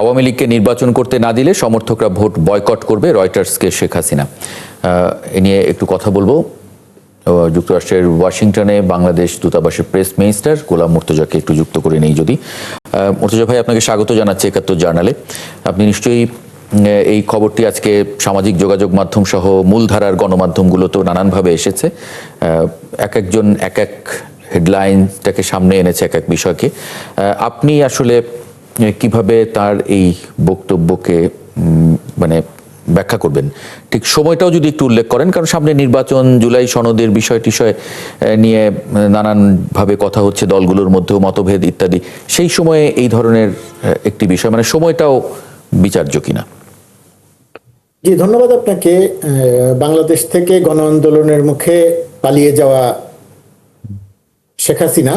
আওয়ামী লীগকে নির্বাচন করতে না দিলে সমর্থকরা ভোট বয়কট করবে, রয়টার্সকে শেখ হাসিনা। এ নিয়ে একটু কথা বলবো। যুক্তরাষ্ট্রের ওয়াশিংটনে বাংলাদেশ দূতাবাসের প্রেস মিনিস্টার গোলাম মুর্তজাকে একটু যুক্ত করে নেই যদি। মুর্তজা ভাই, আপনাকে স্বাগত জানাচ্ছি একাত্তর জার্নালে। আপনি নিশ্চয়ই এই খবরটি আজকে সামাজিক যোগাযোগ মাধ্যম সহ মূলধারার গণমাধ্যমগুলোতেও নানানভাবে এসেছে। এক একজন এক এক হেডলাইনটাকে সামনে এনেছে, এক এক বিষয়কে। আপনি আসলে কিভাবে তার এই বক্তব্যকে ব্যাখ্যা করবেন, ঠিক সময়টাও যদি একটু উল্লেখ করেন, কারণ সামনে নির্বাচন, জুলাই সনদের বিষয় নিয়ে নানানভাবে কথা হচ্ছে, দলগুলোর মধ্যেও মতভেদ ইত্যাদি। সেই সময়ে এই ধরনের একটি বিষয়, সময়টাও বিচার্য কিনা? জি, ধন্যবাদ আপনাকে। বাংলাদেশ থেকে গণ আন্দোলনের মুখে পালিয়ে যাওয়া শেখ হাসিনা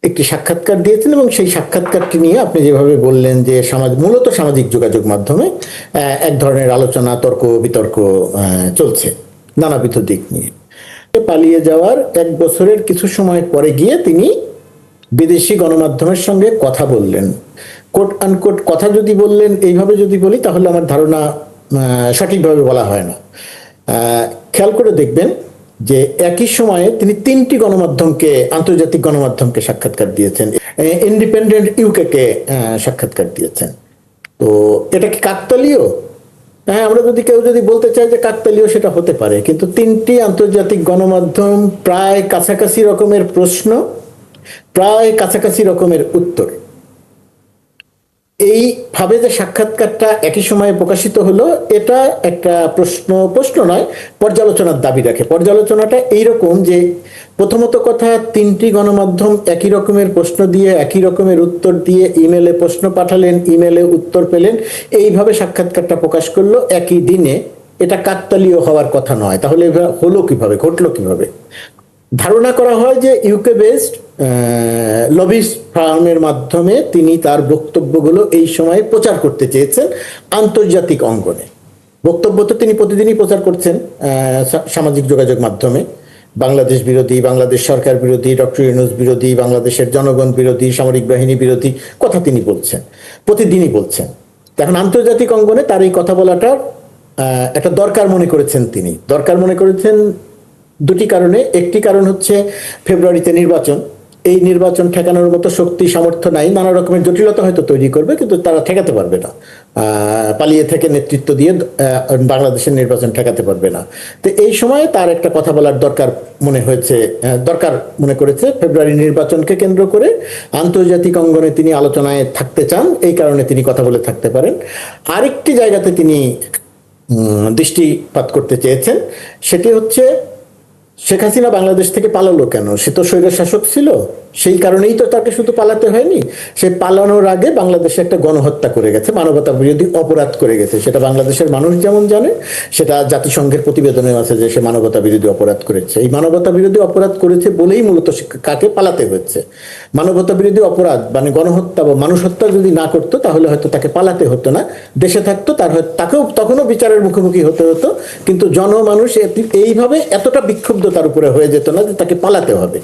একটি সাক্ষাৎকার দিয়েছেন এবং সেই সাক্ষাৎকারটি নিয়ে আপনি যেভাবে বললেন যে মূলত সামাজিক যোগাযোগ মাধ্যমে এক ধরনের আলোচনা, তর্ক বিতর্ক চলছে নানাবিধ দিক নিয়ে। পালিয়ে যাওয়ার 1 বছরের কিছু সময় পরে গিয়ে তিনি বিদেশি গণমাধ্যমের সঙ্গে কথা বললেন। কোট আনকোট কথা যদি বললেন, এইভাবে যদি বলি তাহলে আমার ধারণা সঠিকভাবে বলা হয় না। খেয়াল করে দেখবেন যে একই সময়ে তিনি 3টি গণমাধ্যমকে, আন্তর্জাতিক গণমাধ্যমকে সাক্ষাৎকার দিয়েছেন। ইন্ডিপেন্ডেন্ট ইউকে সাক্ষাৎকার দিয়েছেন। তো এটা কি কাকতালীয়? হ্যাঁ, আমরা কেউ যদি বলতে চাই যে কাকতালীয়, সেটা হতে পারে, কিন্তু 3টি আন্তর্জাতিক গণমাধ্যম, প্রায় কাছাকাছি রকমের প্রশ্ন, প্রায় কাছাকাছি রকমের উত্তর। এইভাবে যে সাক্ষাৎকারটা একই সময়ে প্রকাশিত হলো, এটা একটা প্রশ্ন নয়, পর্যালোচনার দাবি রাখে। পর্যালোচনাটা এইরকম যে, প্রথমত কথা, 3টি গণমাধ্যম একই রকমের প্রশ্ন দিয়ে, একই রকমের উত্তর দিয়ে, ইমেলে প্রশ্ন পাঠালেন, ইমেলে উত্তর পেলেন, এইভাবে সাক্ষাৎকারটা প্রকাশ করলো একই দিনে। এটা কাকতালীয় হওয়ার কথা নয়। তাহলে হলো কিভাবে, ঘটলো কিভাবে? ধারণা করা হয় যে ইউকে বেসড লবিস্ট ফার্মের মাধ্যমে তিনি তার বক্তব্যগুলো এই সময় প্রচার করতে চেয়েছেন আন্তর্জাতিক অঙ্গনে। বক্তব্য তো তিনি প্রতিদিনই প্রচার করছেন সামাজিক যোগাযোগ মাধ্যমে। বাংলাদেশ বিরোধী, বাংলাদেশ সরকার বিরোধী, ডক্টর ইউনূস বিরোধী, বাংলাদেশের জনগণ বিরোধী, সামরিক বাহিনী বিরোধী কথা তিনি বলছেন, প্রতিদিনই বলছেন। এখন আন্তর্জাতিক অঙ্গনে তার এই কথা বলাটা একটা দরকার মনে করেছেন। তিনি দরকার মনে করেছেন 2টি কারণে। একটি কারণ হচ্ছে ফেব্রুয়ারিতে নির্বাচন। এই নির্বাচন ঠেকানোর মতো শক্তি সামর্থ্য নাই। নানা রকমের জটিলতা হয়তো তৈরি করবে, কিন্তু তারা ঠেকাতে পারবে না। পালিয়ে থেকে নেতৃত্ব দিয়ে বাংলাদেশের নির্বাচন ঠেকাতে পারবে না। তো এই সময়ে তার একটা কথা বলার দরকার মনে করেছে। ফেব্রুয়ারি নির্বাচনকে কেন্দ্র করে আন্তর্জাতিক অঙ্গনে তিনি আলোচনায় থাকতে চান, এই কারণে তিনি কথা বলে থাকতে পারেন। আরেকটি জায়গাতে তিনি দৃষ্টিপাত করতে চেয়েছেন, সেটি হচ্ছে শেখ হাসিনা বাংলাদেশ থেকে পালালো কেন? সে তো স্বৈর শাসক ছিল, সেই কারণেই তো তাকে শুধু পালাতে হয়নি। সে পালানোর আগে বাংলাদেশে একটা গণহত্যা করে গেছে, মানবতা বিরোধী অপরাধ করে গেছে। সেটা বাংলাদেশের মানুষ যেমন জানে, সেটা জাতিসংঘের প্রতিবেদনে আছে যে সে মানবতা বিরোধী অপরাধ করেছে। এই মানবতা বিরোধী অপরাধ করেছে বলেই মূলত কাকে পালাতে হয়েছে। মানবতা বিরোধী অপরাধ গণহত্যা বা মানুষ হত্যা যদি না করতো, তাহলে হয়তো তাকে পালাতে হতো না, দেশে থাকতো, তাকেও তখনও বিচারের মুখোমুখি হতে হতো। কিন্তু জনমানুষ এইভাবে এতটা বিক্ষুব্ধ তার উপরে হয়ে যেত না যে তাকে পালাতে হবে।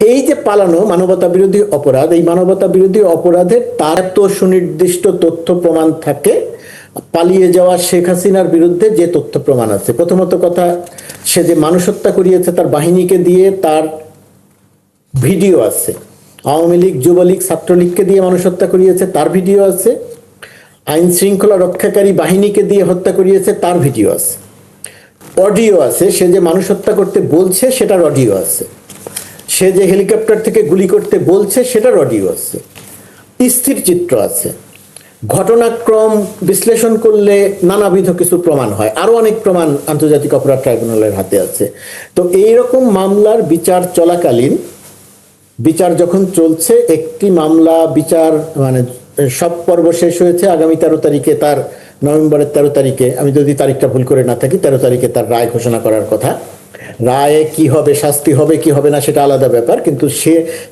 এই যে পালানো মানবতা বিরোধী অপরাধ, এই মানবতা বিরোধী অপরাধের তার এত সুনির্দিষ্ট তথ্য প্রমাণ থাকে। পালিয়ে যাওয়া শেখ হাসিনার বিরুদ্ধে যে তথ্য প্রমাণ আছে, প্রথমত কথা, সে যে মানুষ হত্যা করিয়েছে তার বাহিনীকে দিয়ে, তার ভিডিও আছে। আওয়ামী লীগ, যুবলীগ, ছাত্রলীগকে দিয়ে মানুষ হত্যা করিয়েছে, তার ভিডিও আছে। আইন শৃঙ্খলা রক্ষাকারী বাহিনীকে দিয়ে হত্যা করিয়েছে, তার ভিডিও আছে। অডিও আছে, সে যে মানুষ হত্যা করতে বলছে সেটার অডিও আছে। সে যে হেলিকপ্টার থেকে গুলি করতে বলছে সেটার অডিও আছে। স্থির চিত্র আছে। ঘটনাক্রম বিশ্লেষণ করলে নানাবিধ কিছু প্রমাণ হয়। আরো অনেক প্রমাণ আন্তর্জাতিক অপরাধ ট্রাইব্যুনালের হাতে আছে। তো এইরকম মামলার বিচার চলাকালীন, বিচার যখন চলছে, একটি মামলা বিচার সব পর্ব শেষ হয়েছে আগামী 13 তারিখে, তার নভেম্বরের 13 তারিখে, আমি যদি তারিখটা ভুল করে না থাকি, 13 তারিখে তার রায় ঘোষণা করার কথা। রায়ে কি হবে, শাস্তি হবে কি হবে না সেটা আলাদা ব্যাপার, কিন্তু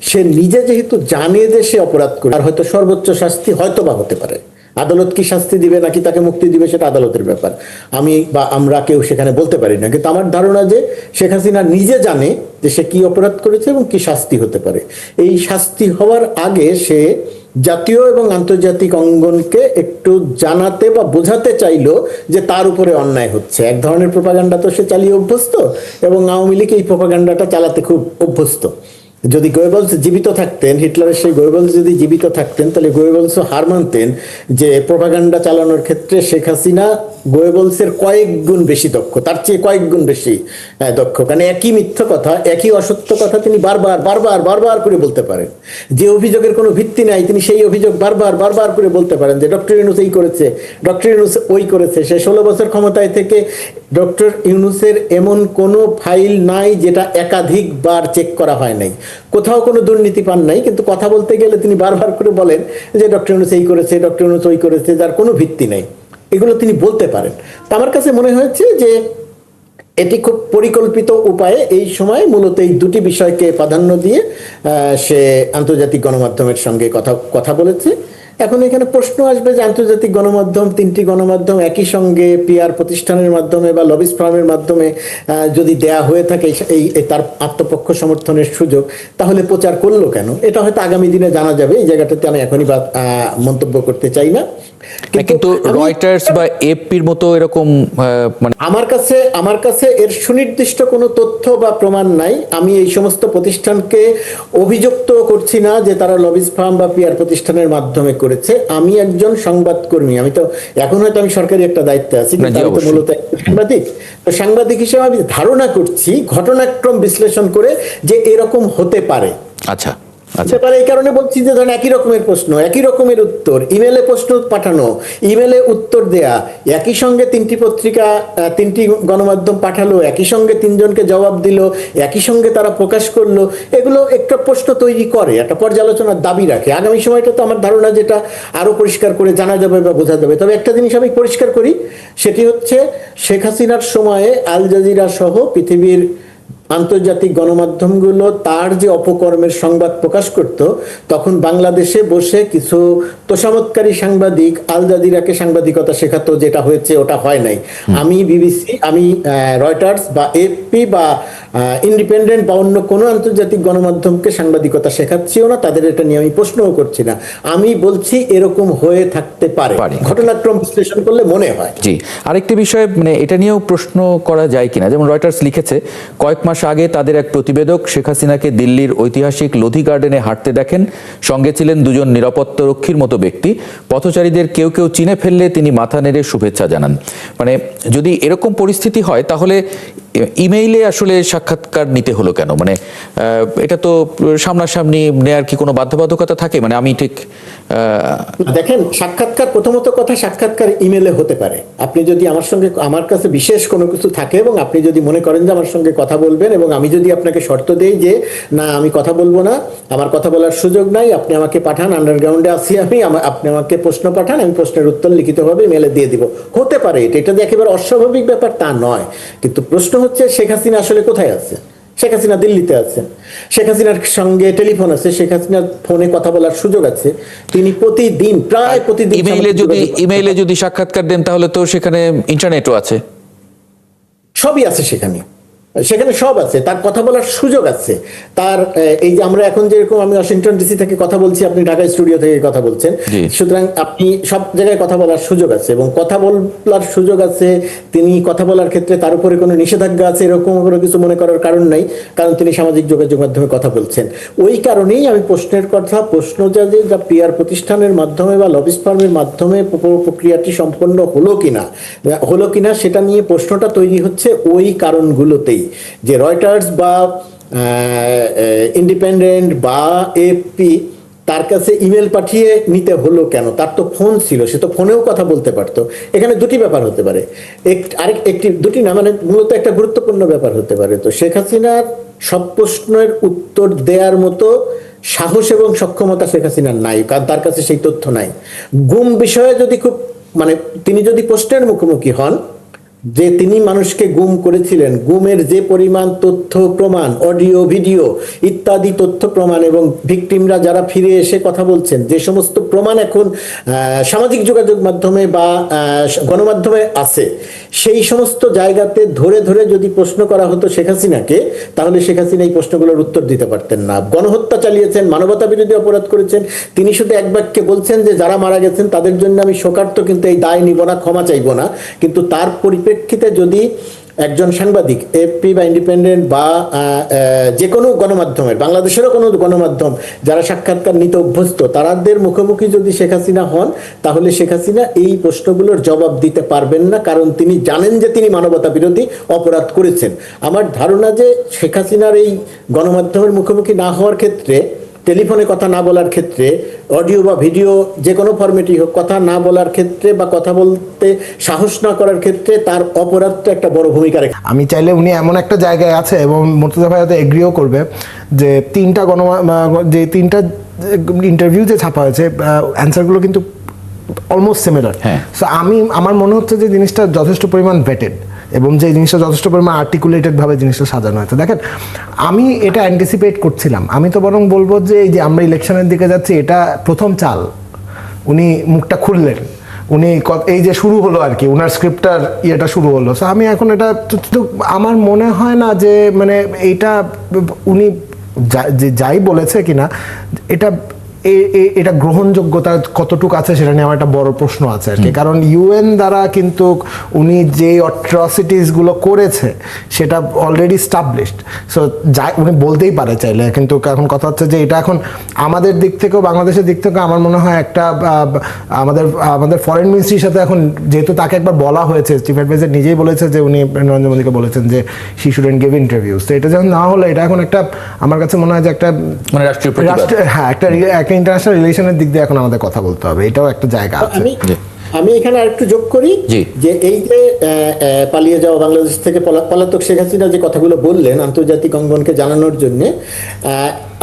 সে নিজে যেহেতু জানে যে সে অপরাধ করে, আর হয়তো সর্বোচ্চ শাস্তি হয়তো বা হতে পারে। আদালত কি শাস্তি দিবে নাকি তাকে মুক্তি দিবে সেটা আদালতের ব্যাপার, আমি বা আমরা কেউ সেখানে বলতে পারি না। কিন্তু আমার ধারণা যে শেখ হাসিনা নিজে জানে যে সে কি অপরাধ করেছে এবং কি শাস্তি হতে পারে। এই শাস্তি হওয়ার আগে সে জাতীয় এবং আন্তর্জাতিক অঙ্গনকে একটু জানাতে বা বোঝাতে চাইলো যে তার উপরে অন্যায় হচ্ছে। এক ধরনের প্রোপাগান্ডা তো সে চালিয়ে অভ্যস্ত, এবং আওয়ামী লীগ এই প্রোপাগান্ডাটা চালাতে খুব অভ্যস্ত। যদি গোয়েবলস জীবিত থাকতেন, হিটলারের সেই গোয়েবলস যদি জীবিত থাকতেন, তাহলে গোয়েবলসও হার মানতেন যে প্রোপাগান্ডা চালানোর ক্ষেত্রে শেখ হাসিনা গোয়েবলসের কয়েক গুণ বেশি দক্ষ, তার চেয়ে কয়েক গুণ বেশি দক্ষ। কারণ একই মিথ্যা কথা, একই অসত্য কথা তিনি বারবার বারবার বারবার করে বলতে পারেন। যে অভিযোগের কোনো ভিত্তি নাই, তিনি সেই অভিযোগ বারবার বারবার করে বলতে পারেন যে ডক্টর ইউনূস এই করেছে, ডক্টর ইউনূস ওই করেছে। সে 16 বছর ক্ষমতায় থেকে ডক্টর ইউনূসের এমন কোনো ফাইল নাই যেটা একাধিকবার চেক করা হয় নাই, কোথাও কোনো দুর্নীতি পান নাই, কিন্তু কথা বলতে গেলে তিনি বারবার করে বলেন যে ডক্টর ইউনূস এই করেছে, ডক্টর ইউনূস ওই করেছে, যার কোনো ভিত্তি নেই। এগুলো তিনি বলতে পারেন। তো আমার কাছে মনে হয়েছে যে এটি খুব পরিকল্পিত উপায়ে এই সময় মূলত এই দুটি বিষয়কে প্রাধান্য দিয়ে সে আন্তর্জাতিক গণমাধ্যমের সঙ্গে কথা বলেছে। এখন এখানে প্রশ্ন আসবে যে আন্তর্জাতিক গণমাধ্যম, 3টি গণমাধ্যম একই সঙ্গে পিআর প্রতিষ্ঠানের মাধ্যমে বা লবিস ফার্মের মাধ্যমে যদি দেয়া হয়ে থাকে এই তার আত্মপক্ষ সমর্থনের সুযোগ, তাহলে প্রচার করলো কেন? এটা হয়তো আগামী দিনে জানা যাবে। এই জায়গাটাতে আমি এখনই মন্তব্য করতে চাই না। কিন্তু রয়টার্স বা এপির মতো এরকম মানে আমার কাছে এর সুনির্দিষ্ট কোনো তথ্য বা প্রমাণ নাই। আমি এই সমস্ত প্রতিষ্ঠানকে অভিযুক্ত করছি না যে তারা লবিস ফার্ম বা পিআর প্রতিষ্ঠানের মাধ্যমে করেছে। আমি একজন সংবাদকর্মী, আমি তো এখন হয়তো আমি সরকারি একটা দায়িত্বে আছি, কিন্তু আমি তো মূলত সাংবাদিক। তো সাংবাদিক হিসেবে আমি ধারণা করছি ঘটনাক্রম বিশ্লেষণ করে যে এরকম হতে পারে। আচ্ছা, এই কারণে বলছি যে ধরেন একই রকমের প্রশ্ন, একই রকমের উত্তর, ইমেলে প্রশ্ন পাঠানো, ইমেলে উত্তর দেয়া, একই সঙ্গে 3টি পত্রিকা 3টি গণমাধ্যম পাঠালো, একই সঙ্গে 3জনকে জবাব দিল, একই সঙ্গে তারা প্রকাশ করলো, এগুলো একটা প্রশ্ন তৈরি করে, একটা পর্যালোচনার দাবি রাখে। আগামী সময়টা তো আমার ধারণা যেটা আরো পরিষ্কার করে জানা যাবে বা বোঝা যাবে। তবে একটা জিনিস আমি পরিষ্কার করি, সেটি হচ্ছে শেখ হাসিনার সময়ে আল জাজিরা সহ পৃথিবীর আন্তর্জাতিক গণমাধ্যমগুলো তার যে অপকর্মের সংবাদ প্রকাশ করত, তখন বাংলাদেশে বসে কিছু তোষামতকারী সাংবাদিক আল জাজিরাকে সাংবাদিকতা শেখাতো, যেটা হয়েছে ওটা হয় নাই। আমি বিবিসি, আমি রয়টার্স বা এপি বা ইন্ডিপেন্ডেন্ট বা অন্য কোনো আন্তর্জাতিক গণমাধ্যমকে সাংবাদিকতা শেখাচ্ছিও না, তাদের এটা নিয়ে আমি প্রশ্নও করছি না। আমি বলছি এরকম হয়ে থাকতে পারে, ঘটনাক্রম বিশ্লেষণ করলে মনে হয়। জি, আরেকটি বিষয় মানে এটা নিয়েও প্রশ্ন করা যায় কিনা, যেমন রয়টার্স লিখেছে কয়েক মাস আগে তাদের এক প্রতিবেদক শেখ হাসিনাকে দিল্লির ঐতিহাসিক লোধি গার্ডেনে হাঁটতে দেখেন। সঙ্গে ছিলেন 2জন নিরাপত্তারক্ষীর মতো ব্যক্তি। পথচারীদের কেউ কেউ চিনে ফেললে তিনি মাথা নেড়ে শুভেচ্ছা জানান। মানে যদি এরকম পরিস্থিতি হয়, তাহলে ইমেইলে আসলে সাক্ষাৎকার নিতে হলো কেন? মানে এটা তো সামনাসামনি নেয়ার কি কোনো বাধ্যবাধকতা থাকে? মানে আমি ঠিক দেখেন, সাক্ষাৎকার, প্রথমত কথা, সাক্ষাৎকার ইমেলে হতে পারে। আপনি যদি আমার কাছে বিশেষ কোনো কিছু থাকে এবং আপনি যদি মনে করেন যে আমার সঙ্গে কথা বলবেন, এবং আমি যদি আপনাকে শর্ত দেই যে না আমি কথা বলবো না, আমার কথা বলার সুযোগ নাই, আপনি আমাকে পাঠান, আন্ডারগ্রাউন্ডে আসি আমি, আপনি আমাকে প্রশ্ন পাঠান, আমি প্রশ্নের উত্তর লিখিতভাবে মেলে দিয়ে দিব, হতে পারে। এটা যে একেবারে অস্বাভাবিক ব্যাপার তা নয়। কিন্তু প্রশ্ন হচ্ছে শেখ হাসিনা আসলে কোথায় আছে? শেখ হাসিনা দিল্লিতে আছেন, শেখ হাসিনার সঙ্গে টেলিফোন আছে, শেখ হাসিনার ফোনে কথা বলার সুযোগ আছে। তিনি প্রতিদিন, প্রায় প্রতিদিন ইমেইলে যদি সাক্ষাৎকার দেন, তাহলে তো সেখানে ইন্টারনেটও আছে, সবই আছে, সেখানে সব আছে, তার কথা বলার সুযোগ আছে। তার এই যে আমরা এখন যেরকম আমি ওয়াশিংটন ডিসি থেকে কথা বলছি, আপনি ঢাকা স্টুডিও থেকে কথা বলছেন, সুতরাং আপনি সব জায়গায় কথা বলার সুযোগ আছে, এবং কথা বলার সুযোগ আছে। তিনি কথা বলার ক্ষেত্রে তার উপরে কোনো নিষেধাজ্ঞা আছে এরকম কোনো কিছু মনে করার কারণ নাই, কারণ তিনি সামাজিক যোগাযোগ মাধ্যমে কথা বলছেন। ওই কারণেই আমি প্রশ্ন যা পিআর প্রতিষ্ঠানের মাধ্যমে বা লবিস ফার্মের মাধ্যমে প্রক্রিয়াটি সম্পন্ন হলো কিনা সেটা নিয়ে প্রশ্নটা তৈরি হচ্ছে ওই কারণগুলোতেই, যে রয়টার্স বা ইন্ডিপেন্ডেন্ট বা এপি তার কাছে ইমেল পাঠিয়ে নিতে হলো কেন? তার তো ফোন ছিল, সে তো ফোনেও কথা বলতে পারতো। এখানে দুটি ব্যাপার হতে পারে, দুটি না, মানে মূলত একটা গুরুত্বপূর্ণ ব্যাপার হতে পারে। তো শেখ হাসিনার সব প্রশ্নের উত্তর দেওয়ার মতো সাহস এবং সক্ষমতা শেখ হাসিনার নাই, কারণ তার কাছে সেই তথ্য নাই। গুম বিষয়ে যদি তিনি যদি প্রশ্নের মুখোমুখি হন, যে তিনি মানুষকে গুম করেছিলেন, গুমের যে পরিমাণ তথ্য প্রমাণ, অডিও ভিডিও ইত্যাদি তথ্য প্রমাণ, এবং ভিকটিমরা যারা ফিরে এসে কথা বলছেন, যে সমস্ত প্রমাণ এখন সামাজিক যোগাযোগ মাধ্যমে বা গণমাধ্যমে আছে, সেই সমস্ত জায়গাতে ধরে ধরে যদি প্রশ্ন করা হতো শেখ হাসিনাকে, তাহলে শেখ হাসিনা এই প্রশ্নগুলোর উত্তর দিতে পারতেন না। গণহত্যা চালিয়েছেন, মানবতা বিরোধী অপরাধ করেছেন, তিনি শুধু এক বাক্যে বলছেন যে যারা মারা গেছেন তাদের জন্য আমি শোকার্ত, কিন্তু এই দায় নিব না, ক্ষমা চাইব না। কিন্তু তার পরিপ্রেক্ষিতে যদি একজন সাংবাদিক, এপি বা ইন্ডিপেন্ডেন্ট বা যে কোনো গণমাধ্যমের, বাংলাদেশেরও কোনো গণমাধ্যম যারা সাক্ষাৎকার নিতে অভ্যস্ত, তাদের মুখোমুখি যদি শেখ হাসিনা হন, তাহলে শেখ হাসিনা এই প্রশ্নগুলোর জবাব দিতে পারবেন না, কারণ তিনি জানেন যে তিনি মানবতা বিরোধী অপরাধ করেছেন। আমার ধারণা যে শেখ হাসিনার এই গণমাধ্যমের মুখোমুখি না হওয়ার ক্ষেত্রে, টেলিফোনে কথা না বলার ক্ষেত্রে, অডিও বা ভিডিও যে কোনো ফরম্যাটই হোক, কথা না বলার ক্ষেত্রে বা কথা বলতে সাহস না করার ক্ষেত্রে তার অপরাধটা একটা বড় ভূমিকা রাখে। আমি চাইলে উনি এমন একটা জায়গায় আছে, এবং মুর্তজা ভাই হয়তো এগ্রিও করবে, যে তিনটা ইন্টারভিউ যে ছাপা হয়েছে, অ্যান্সারগুলো কিন্তু অলমোস্ট সিমিলার। সো আমার মনে হচ্ছে যে জিনিসটা যথেষ্ট পরিমাণ ভেটেড, এবং যে জিনিসটা যথেষ্ট পরিমাণ আর্টিকুলেটেড ভাবে জিনিসটা সাজানো হয়েছে। দেখেন, আমি এটা অ্যান্টিসিপেট করছিলাম, আমি তো বরং বলবো যে এই যে আমরা ইলেকশনের দিকে যাচ্ছি, এটা প্রথম চাল। উনি মুখটা খুললেন, উনি এই যে শুরু হলো আর কি, উনার স্ক্রিপ্টার ইয়েটা শুরু হলো। সো আমি এখন এটা আমার মনে হয় না যে মানে এইটা উনি যাই বলেছে কিনা, এটা গ্রহণযোগ্যতা কতটুকু আছে সেটা নিয়ে আমার একটা বড় প্রশ্ন আছে আর কি। কারণ ইউএন দ্বারা কিন্তু উনি যে অ্যাট্রসিটিস গুলো করেছে সেটা অলরেডি স্টাবলিশড। সো উনি বলতেই পারে চাইলে, কিন্তু এখন কথা হচ্ছে যে এটা এখন আমাদের দিক থেকেও, বাংলাদেশের দিক থেকেও আমার মনে হয় একটা আমাদের ফরেন মিনিস্ট্রির সাথে এখন, যেহেতু তাকে একবার বলা হয়েছে, চিফ অ্যাডভাইজার নিজেই বলেছে যে উনি নরেন্দ্র মোদীকে বলেছেন যে শি শুডন্ট গিভ ইন্টারভিউজ। তো এটা যখন না হলে, এটা এখন একটা আমার কাছে মনে হয় যে একটা মানে রাষ্ট্র, হ্যাঁ, একটা ইন্টারন্যাশনাল রিলেশনের দিক দিয়ে এখন আমাদের কথা বলতে হবে, এটাও একটা জায়গা আছে। আমি এখানে আরেকটু যোগ করি যে এই যে পালিয়ে যাওয়া বাংলাদেশ থেকে পলাতক শেখ হাসিনা যে কথাগুলো বললেন আন্তর্জাতিক অঙ্গনকে জানানোর জন্য,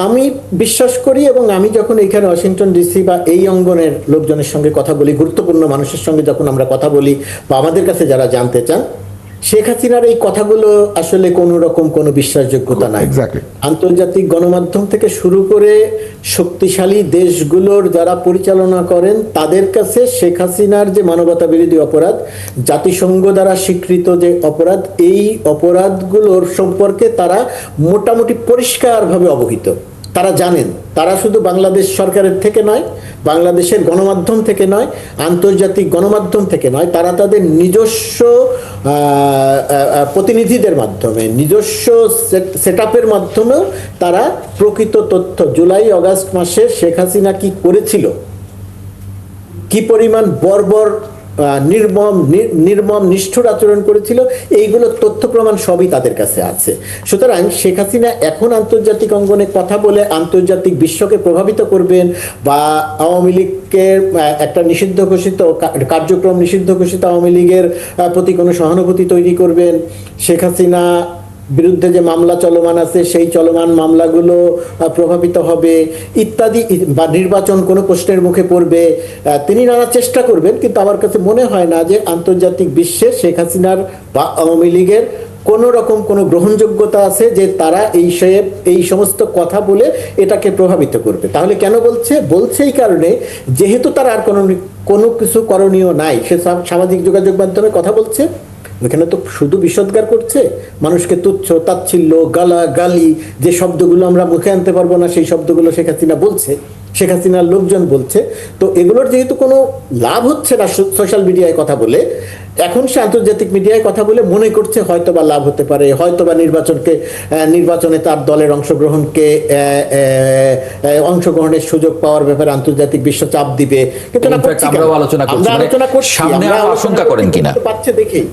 আমি বিশ্বাস করি, এবং আমি যখন এইখানে ওয়াশিংটন ডিসি বা এই অঙ্গনের লোকজনের সঙ্গে কথা বলি, গুরুত্বপূর্ণ মানুষের সঙ্গে যখন আমরা কথা বলি, বা আমাদের কাছে যারা জানতে চান, শেখ হাসিনার এই কথাগুলো আসলে কোনো রকম কোনো বিশ্বাসযোগ্যতা নাই। আন্তর্জাতিক গণমাধ্যম থেকে শুরু করে শক্তিশালী দেশগুলোর যারা পরিচালনা করেন, তাদের কাছে শেখ হাসিনার যে মানবতা বিরোধী অপরাধ, জাতিসংঘ দ্বারা স্বীকৃত যে অপরাধ, এই অপরাধগুলোর সম্পর্কে তারা মোটামুটি পরিষ্কারভাবে অবহিত। তারা জানেন, তারা শুধু বাংলাদেশ সরকারের থেকে নয়, বাংলাদেশের গণমাধ্যম থেকে নয়, আন্তর্জাতিক গণমাধ্যম থেকে নয়, তারা তাদের নিজস্ব প্রতিনিধিদের মাধ্যমে, নিজস্ব সেটআপের মাধ্যমেও তারা প্রকৃত তথ্য, জুলাই আগস্ট মাসে শেখ হাসিনা কি করেছিল, কি পরিমাণ বর্বর নির্মম নিষ্ঠুর আচরণ করেছিল, এইগুলো তথ্য প্রমাণ সবই তাদের কাছে আছে। সুতরাং শেখ হাসিনা এখন আন্তর্জাতিক অঙ্গনে কথা বলে আন্তর্জাতিক বিশ্বকে প্রভাবিত করবেন, বা আওয়ামী লীগকে একটা নিষিদ্ধ ঘোষিত কার্যক্রম, নিষিদ্ধ ঘোষিত আওয়ামী লীগের প্রতি কোনো সহানুভূতি তৈরি করবেন, শেখ হাসিনা বিরুদ্ধে যে মামলা চলমান আছে সেই চলমান মামলাগুলো প্রভাবিত হবে ইত্যাদি, বা নির্বাচন কোনো প্রশ্নের মুখে পড়বে, তিনি নানা চেষ্টা করবেন। কিন্তু আমার কাছে মনে হয় না যে আন্তর্জাতিক বিশ্বে শেখ হাসিনার বা আওয়ামী লীগের কোনো রকম কোনো গ্রহণযোগ্যতা আছে যে তারা এই সমস্ত কথা বলে এটাকে প্রভাবিত করবে। তাহলে কেন বলছে এই কারণে, যেহেতু তার আর কোনো কিছু করণীয় নাই, সে সামাজিক যোগাযোগ মাধ্যমে কথা বলছে, ওখানে তো শুধু বিষোদ্গার করছে, মানুষকে তুচ্ছ তাচ্ছিল্য, গালি, যে শব্দগুলো আমরা মুখে আনতে পারবো না সেই শব্দগুলো শেখ হাসিনা বলছে, শেখ হাসিনার লোকজন বলছে। তো এগুলোর যেহেতু কোনো লাভ হচ্ছে না সোশ্যাল মিডিয়ায় কথা বলে, এখন সে আন্তর্জাতিক মিডিয়ায় কথা বলে মনে করছে হয়তোবা লাভ হতে পারে, হয়তোবা নির্বাচনে তার দলের অংশগ্রহণের সুযোগ পাওয়ার ব্যাপারে আন্তর্জাতিক বিশ্ব চাপ দিবে। কিন্তু আলোচনা করছি, সামনে আরো আশঙ্কা করেন কিনা পাচ্ছে দেখেই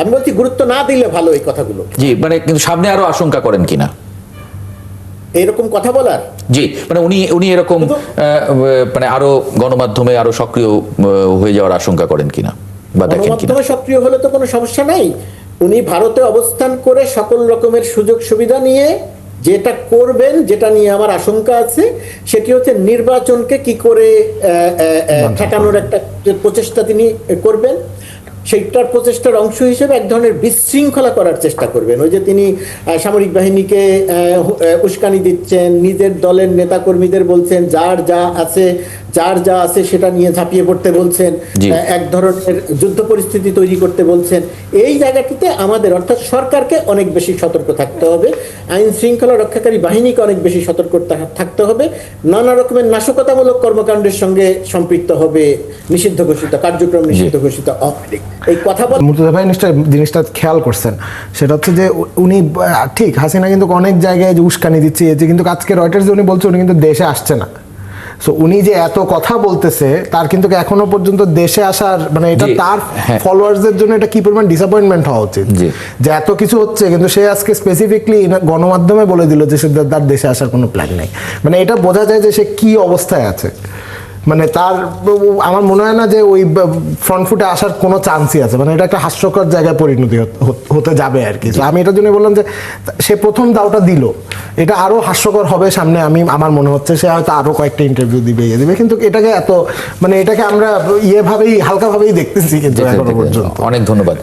আমি বলছি, গুরুত্ব না দিলে ভালো এই কথাগুলো। জি, মানে কিন্তু সামনে আরো আশঙ্কা করেন কিনা এরকম কথা বলার? জি, মানে উনি এরকম মানে আরো গণমাধ্যমে আরো সক্রিয় হয়ে যাওয়ার আশঙ্কা করেন কিনা, বা দেখেন কিনা? গণমাধ্যমে সক্রিয় হলে তো কোনো সমস্যা নাই। উনি ভারতে অবস্থান করে সকল রকমের সুযোগ সুবিধা নিয়ে যেটা করবেন, যেটা নিয়ে আমার আশঙ্কা আছে, সেটি হচ্ছে নির্বাচনকে কি করে ঠেকানোর একটা প্রচেষ্টা তিনি করবেন। সেইটার প্রচেষ্টার অংশ হিসেবে এক ধরনের বিশৃঙ্খলা করার চেষ্টা করবেন। ওই যে তিনি সামরিক বাহিনীকে উস্কানি দিচ্ছেন, নিজের দলের নেতাকর্মীদের বলছেন যার যা আছে সেটা নিয়ে ঝাঁপিয়ে পড়তে বলছেন, এক ধরনের যুদ্ধ পরিস্থিতি তৈরি করতে বলছেন। এই জায়গাটিতে আমাদের অর্থাৎ সরকারকে অনেক বেশি সতর্ক থাকতে হবে, আইন শৃঙ্খলা রক্ষাকারী বাহিনীকে অনেক বেশি সতর্ক থাকতে হবে। নানা রকমের নাশকতামূলক কর্মকাণ্ডের সঙ্গে সম্পৃক্ত হবে নিষিদ্ধ ঘোষিত কার্যক্রম, নিষিদ্ধ ঘোষিত আওয়ামী লীগ। এই কথা মুর্তজা ভাই জিনিসটা খেয়াল করছেন, সেটা হচ্ছে যে উনি ঠিক হাসিনা কিন্তু অনেক জায়গায় যে উস্কানি দিচ্ছে, কিন্তু আজকে রয়টার্স উনি বলছে উনি কিন্তু দেশে আসছে না। সো উনি যে এত কথা বলতেছে তার কিন্তু এখনো পর্যন্ত দেশে আসার মানে এটা তার ফলোয়ার্সদের জন্য এটা কি পরিমাণ ডিসঅ্যাপয়েন্টমেন্ট হওয়া উচিত যে এত কিছু হচ্ছে কিন্তু সে আজকে স্পেসিফিকলি গণমাধ্যমে বলে দিল যে তার দেশে আসার কোনো প্ল্যান নেই। মানে এটা বোঝা যায় যে সে কি অবস্থায় আছে। মানে তার আমার মনে হয় না যে ওই ফ্রন্ট ফুটে আসার কোনো চান্সই আছে। মানে এটা একটা হাস্যকর জায়গায় পরিণতি হতে যাবে আর কি। আমি এটার জন্য বললাম যে সে প্রথম দাওটা দিল, এটা আরো হাস্যকর হবে সামনে। আমার মনে হচ্ছে সে হয়তো আরো কয়েকটা ইন্টারভিউ দিবে, কিন্তু এটাকে এত মানে এটাকে আমরা হালকাভাবেই দেখতেছি কিন্তু এখনো পর্যন্ত। অনেক ধন্যবাদ।